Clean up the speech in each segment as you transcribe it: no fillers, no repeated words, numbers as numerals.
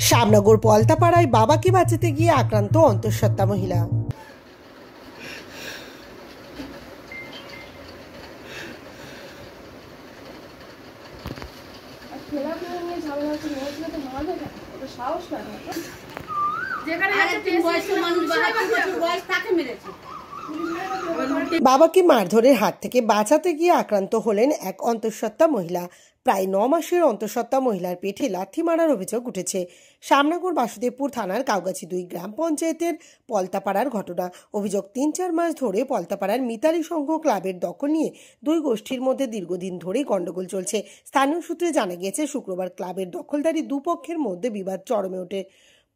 শ্যামনগর পলতাপাড়ায় বাবাকে বাঁচাতে গিয়ে আক্রান্ত অন্তঃসত্ত্বা মহিলা। বাবাকে মারধরের হাত থেকে বাঁচাতে গিয়ে আক্রান্ত হলেন এক অন্তঃসত্ত্বা মহিলা। প্রায় 9 মাসের অন্তঃসত্ত্বা মহিলার পেটে লাথি মারার অভিযোগ উঠেছে। শ্যামনগর বাসুদেবপুর থানার কাউগাছি 2 গ্রাম পঞ্চায়েতের পলতাপাড়ার ঘটনা। অভিযোগ 3-4 মাস ধরে পলতাপাড়ার মিতালি সংঘ ক্লাবের দখল নিয়ে 2 গোষ্ঠীর মধ্যে দীর্ঘদিন ধরেই গন্ডগোল চলছে। স্থানীয় সূত্রে জানা গিয়েছে, শুক্রবার ক্লাবের দখলদারি দুপক্ষের মধ্যে বিবাদ চরমে ওঠে।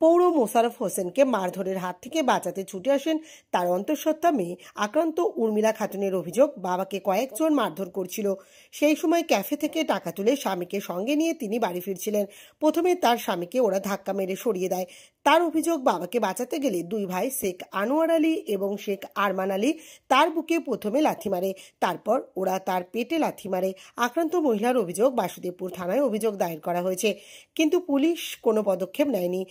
পৌর মোশাররফ হোসেনকে মারধরের হাত থেকে বাঁচাতে ছুটে আসেন তার অন্তঃসত্ত্বা মেয়ে। আক্রান্ত উর্মিলা খাতুনের অভিযোগ, বাবাকে কয়েকজন মারধর করছিল। সেই সময় ক্যাফে থেকে টাকা তুলে স্বামীকে সঙ্গে নিয়ে তিনি বাড়ি ফিরছিলেন। প্রথমে তার স্বামীকে ওরা ধাক্কা মেরে সরিয়ে দেয়। তার অভিযোগ, বাবাকে বাঁচাতে গেলে 2 ভাই শেখ আনোয়ার আলী এবং শেখ আরমান আলী তার বুকে প্রথমে লাথি মারে, তারপর ওরা তার পেটে লাথি মারে। আক্রান্ত মহিলার অভিযোগ, বাসুদেবপুর থানায় অভিযোগ দায়ের করা হয়েছে, কিন্তু পুলিশ কোনো পদক্ষেপ নেয়নি।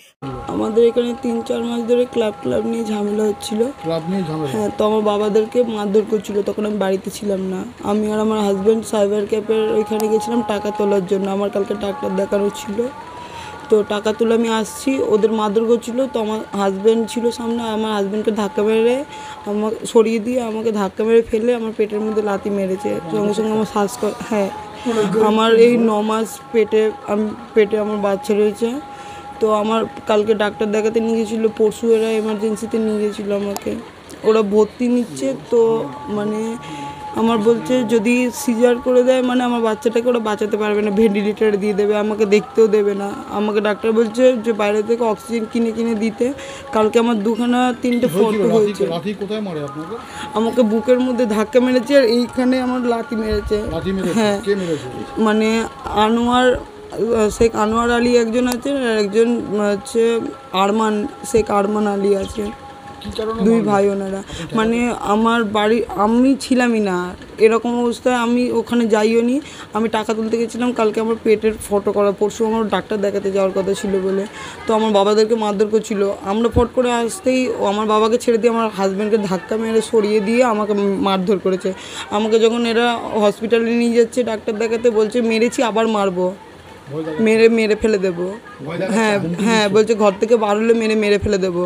আমাদের এখানে 3-4 মাস ধরে ক্লাব নিয়ে ঝামেলা হচ্ছিল। হ্যাঁ, তো আমার বাবাদেরকে মারধর করছিল। তখন আমি বাড়িতে ছিলাম না। আমি আর আমার হাজব্যান্ড সাইবার ক্যাফের ওইখানে গেছিলাম টাকা তোলার জন্য। আমার কালকে ডাক্তার দেখানো ছিল, তো টাকা তুলে আমি আসছি, ওদের মারধর করছিল। তো আমার হাজব্যান্ড ছিল সামনে, আমার হাজব্যান্ডকে ধাক্কা মেরে আমাকে সরিয়ে দিয়ে আমাকে ধাক্কা মেরে ফেলে আমার পেটের মধ্যে লাথি মেরেছে। সঙ্গে সঙ্গে আমার হ্যাঁ, আমার এই 9 মাস পেটে আমার বাচ্চা রয়েছে। তো আমার কালকে ডাক্তার দেখাতে নিয়ে গেছিলো, পরশু এরা এমার্জেন্সিতে নিয়ে গেছিলো আমাকে। ওরা ভর্তি নিচ্ছে। তো মানে আমার বলছে যদি সিজার করে দেয় মানে আমার বাচ্চাটাকে ওরা বাঁচাতে পারবে না, ভেন্টিলেটারে দিয়ে দেবে, আমাকে দেখতেও দেবে না। আমাকে ডাক্তার বলছে যে বাইরে থেকে অক্সিজেন কিনে দিতে। কালকে আমার 2-3টে ফটো হয়েছে। আমাকে বুকের মধ্যে ধাক্কা মেরেছে আর এইখানে আমার লাথি মেরেছে। হ্যাঁ, মানে শেখ আনোয়ার আলী একজন আছে আর একজন হচ্ছে শেখ আরমান আলী আছে। 2 ভাই ওনারা। মানে আমার বাড়ি আমি ছিলামই না, এরকম অবস্থায় আমি ওখানে যাইও নি। আমি টাকা তুলতে গেছিলাম। কালকে আমার পেটের ফটো করা, পরশু আমার ডাক্তার দেখাতে যাওয়ার কথা ছিল বলে। তো আমার বাবাদেরকে মারধর করছিল। আমরা ফট করে আসতেই আমার বাবাকে ছেড়ে দিয়ে আমার হাজব্যান্ডকে ধাক্কা মেরে সরিয়ে দিয়ে আমাকে মারধর করেছে। আমাকে যখন এরা হসপিটালে নিয়ে যাচ্ছে ডাক্তার দেখাতে, বলছে মেরেছি আবার মারবো, মেরে ফেলে দেবো। হ্যাঁ, বলছে ঘর থেকে বার হলে মেরে ফেলে দেবো।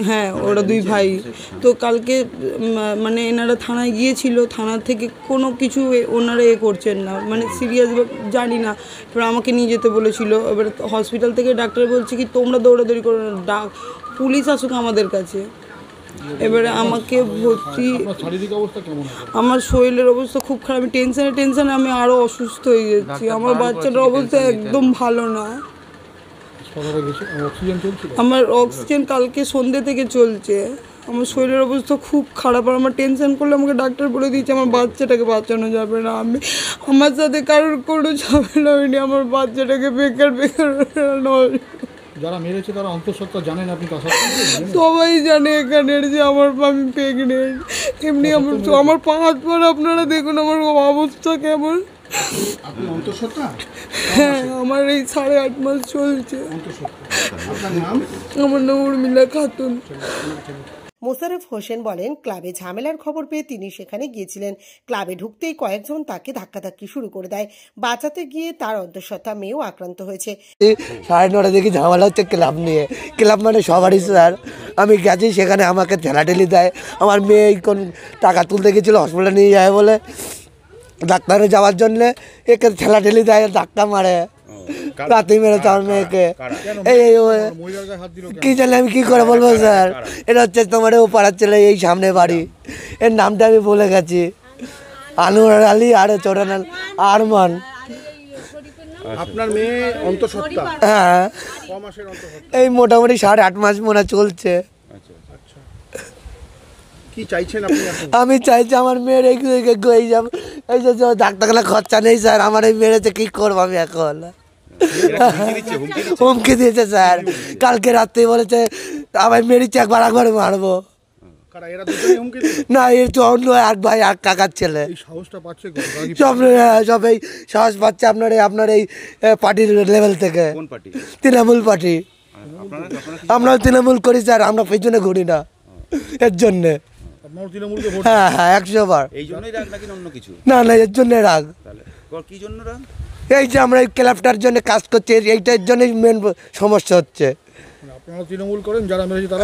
হ্যাঁ, ওরা 2 ভাই। তো কালকে মানে এনারা থানায় গিয়েছিল, থানা থেকে কোনো কিছু ওনারা করছেন না, মানে সিরিয়াস জানি না। এবার আমাকে নিয়ে যেতে বলেছিল। এবার হসপিটাল থেকে ডাক্তার বলছে কি তোমরা দৌড়াদৌড়ি করো না, পুলিশ আসুক আমাদের কাছে। এবারে আমাকে ভর্তি, আমার শরীরের অবস্থা খুব খারাপ। টেনশনে আমি আরও অসুস্থ হয়ে যাচ্ছি। আমার বাচ্চাটার অবস্থা একদম ভালো না। আমার অক্সিজেন কালকে সন্ধ্যে থেকে চলছে। আমার শরীরের অবস্থা খুব খারাপ। আর আমার টেনশন করলে আমাকে ডাক্তার বলে দিয়েছে আমার বাচ্চাটাকে বাঁচানো যাবে না। আমার সাথে কারোর কোনো ঝামেলা হয়নি। আমার বাচ্চাটাকে বেকার যারা মেরেছে তারা অন্তঃসত্ত্বা জানেন আপনি? সবাই জানে এখানে যে আমি প্রেগনেন্ট। এমনি আমার 5 হাত পর আপনারা দেখুন আমার অবস্থা কেমন। আপনি অন্তঃসত্ত্বা? হ্যাঁ, আমার এই 8.5 মাস চলছে। আপনার নাম? আমার নাম উর্মিলা খাতুন। মোশাররফ হোসেন বলেন, ক্লাবে ঝামেলার খবর পেয়ে তিনি সেখানে গিয়েছিলেন। ক্লাবে ঢুকতেই কয়েকজন তাকে ধাক্কাধাক্কি শুরু করে দেয়। বাঁচাতে গিয়ে তার অন্তঃসত্ত্বা মেয়েও আক্রান্ত হয়েছে। 9:30 দেখি ঝামেলা হচ্ছে ক্লাব নিয়ে। ক্লাব মানে সবারই স্যার। আমি গেছি, সেখানে আমাকে ঠেলাঠেলি দেয়। আমার মেয়ে কোন টাকা তুলতে গেছিলো, হসপিটালে নিয়ে যায় বলে ডাক্তারে যাওয়ার জন্যে একে ঠেলাঠেলি দেয়, ধাক্কা মারে, রাতে মেরেছে আমার মেয়েকে। কি জানি আমি কি করে বলবো স্যার। এটা হচ্ছে তোমার ও পাড়ার ছেলে, এই সামনে বাড়ি। এর নামটা আমি বলে গেছি, আনোয়ার আলী আর চোরানাল আরমান। আপনার মেয়ে অন্তঃসত্ত্বা? হ্যাঁ, এই মোটামুটি 8.5 মাস মনে চলছে। কি চাইছেন আপনি? আমি চাইছি আমার মেয়ের এই যে ডাক্তারখানা খরচা নেই স্যার। আমার এই মেরেছে, কি করবো আমি এখন? হুমকি দিয়েছে স্যার। কালকে রাত্রে বলেছে আমার মেরেছে, একবার মারবো। আর এরা দুজনেই হুমকি দিচ্ছে? না, এর তো অন্য এক ভাই এক কাকার ছেলে। এই সাহসটা পাচ্ছে কোথা থেকে? সব এই সাহস পাচ্ছে আপনার এই পার্টির লেভেল থেকে। কোন পার্টি? তৃণমূল পার্টি। আমরা তৃণমূল করি স্যার, আমরা পেছনে ঘুরি না এর জন্যে। আপনার তৃণমূলকে ভোট? হ্যাঁ 100 বার। এই জন্যই রাগ নাকি অন্য কিছু? না এর জন্যে রাগ। তাহলে কি জন্য রাগ? এই যে আমরা এই ক্লাবটার জন্য কাজ করছি, এইটার জন্যই মেন সমস্যা হচ্ছে। আপনারা তৃণমূল করেন, যারা মেরেছে তারা?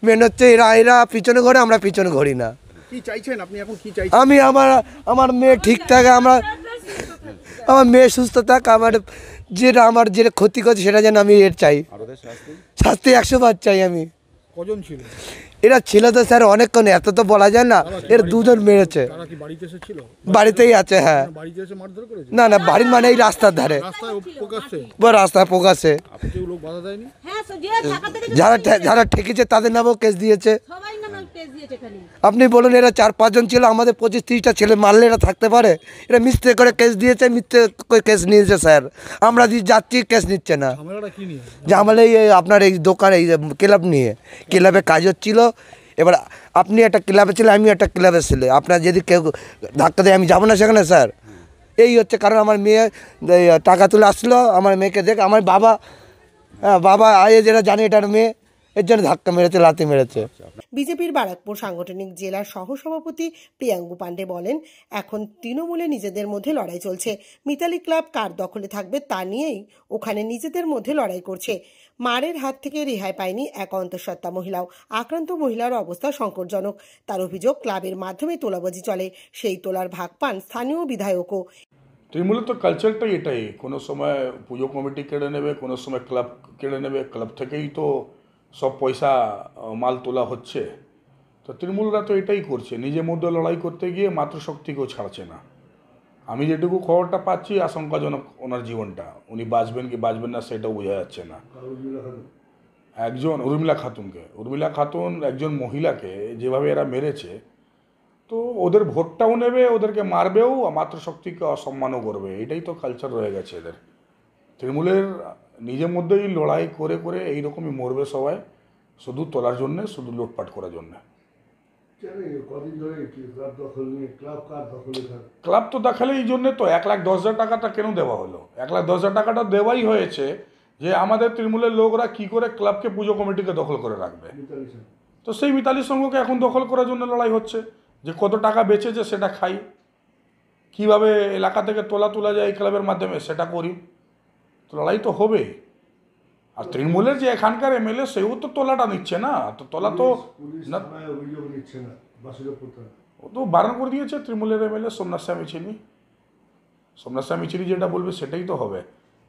মেন হচ্ছে এরা পিছনে ঘোরে, আমরা পিছনে ঘুরি না। কি চাইছেন আপনি এখন, কি চাইছেন? আমি আমার মেয়ে ঠিক থাকে, আমার মেয়ে সুস্থ থাক, আমার যেটা ক্ষতি করছে সেটা যেন আমি এর চাই শাস্তি 100 বার চাই আমি। কজন ছিল এরা? ছিল তো স্যার অনেকক্ষণ, এত তো বলা যায় না। এর দুজন মেরেছে। তারা কি বাড়িতে এসেছিল? বাড়িতেই আছে। হ্যাঁ, বাড়িতে এসে মারধর করেছে? না বাড়ির মানে এই রাস্তার ধারে, রাস্তায় প্রকাশ্যে? রাস্তায় প্রকাশ্যে। কেউ লোক বাধা দেয়নি? যারা ঠেকেছে তাদের নামেও কেস দিয়েছে। আপনি বলুন, এরা 4-5 জন ছিল, আমাদের 25-30টা ছেলে মারলে এরা থাকতে পারে? এরা মিথ্যে করে কেস দিয়েছে, মিথ্যে করে কেস নিয়েছে স্যার। আমরা যাচ্ছি, কেস নিচ্ছে না। ঝামেলাটা কি নিয়ে? ঝামেলা আপনার এই দোকান, এই ক্লাব নিয়ে। ক্লাবে কাজ হচ্ছিল, এবার আপনি একটা ক্লাবে ছিলেন, আমি একটা ক্লাবে ছিল। আপনার যদি কেউ ধাক্কা দেয়, আমি যাবো না সেখানে স্যার। এই হচ্ছে কারণ। আমার মেয়ে টাকা তুলে আসলো, আমার মেয়েকে দেখ, আমার বাবা আয়ে যেটা জানে এটার মেয়ে, এর জন্য ধাক্কা মেরেছে, লাথি মেরেছে। বিজেপির বারাকপুর সাংগঠনিক জেলার সহসভাপতি প্রিয়াঙ্গু পাণ্ডে বলেন, এখন তৃণমূলে নিজেদের মধ্যে লড়াই চলছে। মিতালি ক্লাব কার দখলে থাকবে তা নিয়েই ওখানে নিজেদের মধ্যে লড়াই করছে। মারের হাত থেকে রেহাই পায়নি এক অন্তঃসত্ত্বা মহিলাও। আক্রান্ত মহিলার অবস্থা সংকটজনক। তার অভিযোগ, ক্লাবের মাধ্যমে তোলাবাজি চলে, সেই তোলার ভাগ পান স্থানীয় বিধায়কও। তৃণমূলের তো কালচারটাই এটাই, কোনো সময় পুজো কমিটি কেড়ে নেবে, কোনো সময় ক্লাব কেড়ে নেবে, ক্লাব থেকেই তো সব পয়সা মাল তোলা হচ্ছে। তো তৃণমূলরা তো এটাই করছে, নিজের মধ্যে লড়াই করতে গিয়ে মাতৃশক্তিকেও ছাড়ছে না। আমি যেটুকু খবরটা পাচ্ছি, আশঙ্কাজনক ওনার জীবনটা। উনি বাঁচবেন কি বাঁচবেন না সেটাও বোঝা যাচ্ছে না। একজন উর্মিলা খাতুন একজন মহিলাকে যেভাবে এরা মেরেছে, তো ওদের ভোটটাও নেবে, ওদেরকে মারবেও, মাতৃশক্তিকে অসম্মানও করবে। এটাই তো কালচার রয়ে গেছে এদের। তৃণমূলের নিজের মধ্যেই লড়াই করে করে এইরকমই মরবে সবাই, শুধু তোলার জন্যে, শুধু লুটপাট করার জন্যে। ক্লাব তো দেখালে এই জন্যে তো 1,10,000 টাকাটা কেন দেওয়া হলো? 1,10,000 টাকাটা দেওয়াই হয়েছে যে আমাদের তৃণমূলের লোকরা কি করে ক্লাবকে পুজো কমিটিকে দখল করে রাখবে। তো সেই মিতালি সংঘকে এখন দখল করার জন্য লড়াই হচ্ছে, যে কত টাকা বেচেছে সেটা খাই, কিভাবে এলাকা থেকে তোলা যায় এই ক্লাবের মাধ্যমে সেটা করি। তো লড়াই তো হবে। আর তৃণমূলের যে এখানকার এমএলএ, সেও তো তোলাটা নিচ্ছে না। তো তোলা তো না, ও তো বারণ করে দিয়েছে তৃণমূলের এমএলএ সোমনাথ স্বামী চিনি যেটা বলবে সেটাই তো হবে।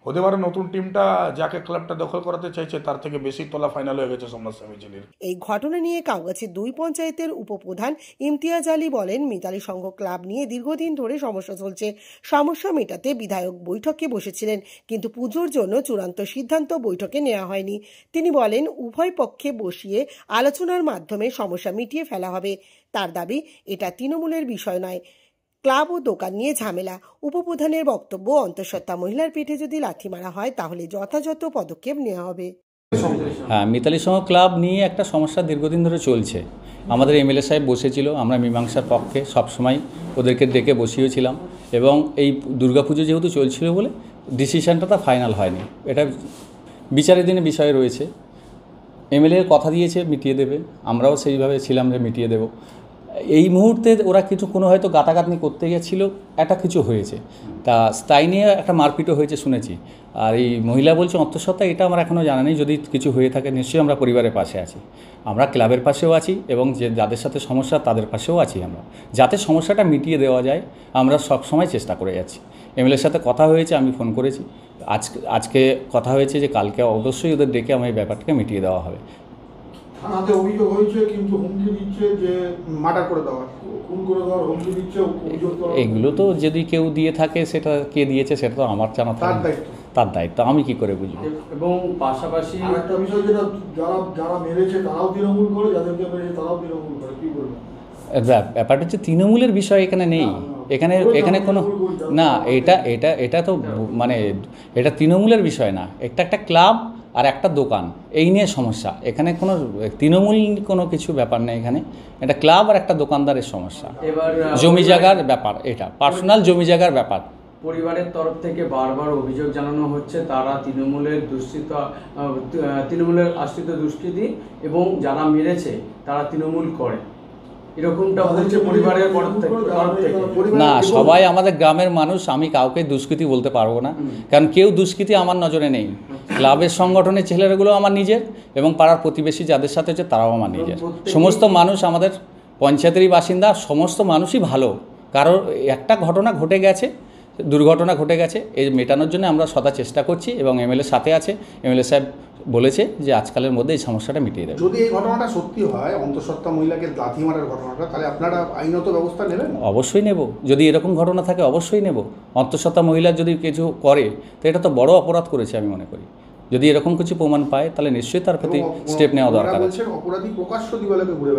হতে পারে নতুন টিমটা যাকে ক্লাবটা দখল করাতে চাইছে তার থেকে বেশি তোলা ফাইনাল হয়ে গেছে সোমনাথ স্বামী চিনির। এই ঘটনা নিয়ে কাউগাছি 2 পঞ্চায়েতের উপপ্রধান ইমতিয়াজ আলী বলেন, মিতালি সংঘ ক্লাব নিয়ে দীর্ঘদিন ধরে সমস্যা চলছে। সমস্যা মেটাতে বিধায়ক বৈঠকে বসেছিলেন, কিন্তু পুজোর জন্য চূড়ান্ত সিদ্ধান্ত বৈঠকে নেওয়া হয়নি। তিনি বলেন, উভয় পক্ষে বসিয়ে আলোচনার মাধ্যমে সমস্যা মিটিয়ে ফেলা হবে। তার দাবি, এটা তৃণমূলের বিষয় নয়, ক্লাব ও দোকান নিয়ে ঝামেলা। উপপ্রধানের বক্তব্য, অন্তঃসত্ত্বা মহিলার পেটে যদি লাথি মারা হয় তাহলে যথাযথ পদক্ষেপ নেওয়া হবে। হ্যাঁ, মিতালি সংঘ ক্লাব নিয়ে একটা সমস্যা দীর্ঘদিন ধরে চলছে। আমাদের এমএলএ সাহেব বসেছিল, আমরা মীমাংসার পক্ষে সবসময় ওদেরকে ডেকে বসিয়েছিলাম, এবং এই দুর্গাপুজো যেহেতু চলছিল বলে ডিসিশনটা তা ফাইনাল হয়নি। এটা বিচারাধীন বিষয় রয়েছে। এমএলএ কথা দিয়েছে মিটিয়ে দেবে, আমরাও সেইভাবে ছিলাম যে মিটিয়ে দেব। এই মুহূর্তে ওরা কোনো হয়তো গাতাগাতনি করতে গিয়েছিল, একটা কিছু হয়েছে, তা তাই নিয়ে একটা মারপিটও হয়েছে শুনেছি। আর এই মহিলা বলছে অন্তঃসত্ত্বা, এটা আমার এখনও জানা নেই। যদি কিছু হয়ে থাকে নিশ্চয়ই আমরা পরিবারের পাশে আছি, আমরা ক্লাবের পাশেও আছি, এবং যাদের সাথে সমস্যা তাদের পাশেও আছি আমরা, যাতে সমস্যাটা মিটিয়ে দেওয়া যায় আমরা সব সময় চেষ্টা করে যাচ্ছি। এমএলএর সাথে কথা হয়েছে, আমি ফোন করেছি, আজকে কথা হয়েছে যে কালকে অবশ্যই ওদের ডেকে আমার এই ব্যাপারটাকে মিটিয়ে দেওয়া হবে। থানাতে অভিযোগ হয়েছে, কিন্তু হুমকি দিচ্ছে যে মার্ডার করে দেওয়া, খুন করে দেওয়ার হুমকি দিচ্ছে। এগুলো তো যদি কেউ দিয়ে থাকে, সেটা কে দিয়েছে সেটা তো আমার জানা তার দায়িত্ব, আমি কি করে বুঝবো। এবং পাশাপাশি একটা বিষয়, যেটা যারা মেরেছে তারাও তৃণমূল করে, যাদেরকে মেরেছে তারাও তৃণমূল করে, কি বলবেন? ব্যাপারটা হচ্ছে তৃণমূলের বিষয় এখানে নেই, এখানে কোনো না, এটা তো মানে এটা তৃণমূলের বিষয় না। একটা ক্লাব আর একটা দোকান, এই নিয়ে সমস্যা। এখানে কোনো তৃণমূল কোনো কিছু ব্যাপার নেই, এখানে একটা ক্লাব আর একটা দোকানদারের সমস্যা। এবার জমি জায়গার ব্যাপার, এটা পার্সোনাল জমি জায়গার ব্যাপার। পরিবারের তরফ থেকে বারবার অভিযোগ জানানো হচ্ছে তারা তৃণমূলের আশ্রিত দুষ্কৃতী এবং যারা মেরেছে তারা তৃণমূল করে, এরকমটা হচ্ছে পরিবারের তরফ থেকে। না, সবাই আমাদের গ্রামের মানুষ, আমি কাউকে দুষ্কৃতী বলতে পারবো না, কারণ কেউ দুষ্কৃতী আমার নজরে নেই। ক্লাবের সংগঠনের ছেলেগুলো আমার নিজের এবং পাড়ার প্রতিবেশী যাদের সাথে হচ্ছে তারাও আমার নিজের। সমস্ত মানুষ আমাদের পঞ্চায়েতেরই বাসিন্দা, সমস্ত মানুষই ভালো। কারোর একটা ঘটনা ঘটে গেছে, দুর্ঘটনা ঘটে গেছে, এই মেটানোর জন্য আমরা সদা চেষ্টা করছি এবং এমএলএ সাথে আছে। এমএলএ সাহেব বলেছে যে আজকালের মধ্যে এই সমস্যাটা মিটিয়ে দেবে। যদি এই ঘটনাটা সত্যি হয়, অন্তঃসত্ত্বা মহিলাকে লাথি মারার ঘটনাটা, তাহলে আপনারা আইনত ব্যবস্থা নেবেন? অবশ্যই নেব, যদি এরকম ঘটনা থাকে অবশ্যই নেব। অন্তঃসত্ত্বা মহিলা যদি কিছু করে তো এটা তো বড় অপরাধ করেছে আমি মনে করি। যদি এরকম কিছু প্রমাণ পায় তাহলে নিশ্চয়ই তার প্রতি স্টেপ নেওয়া দরকার আছে। অপরাধী প্রকাশ্য দিবালোকে ঘুরে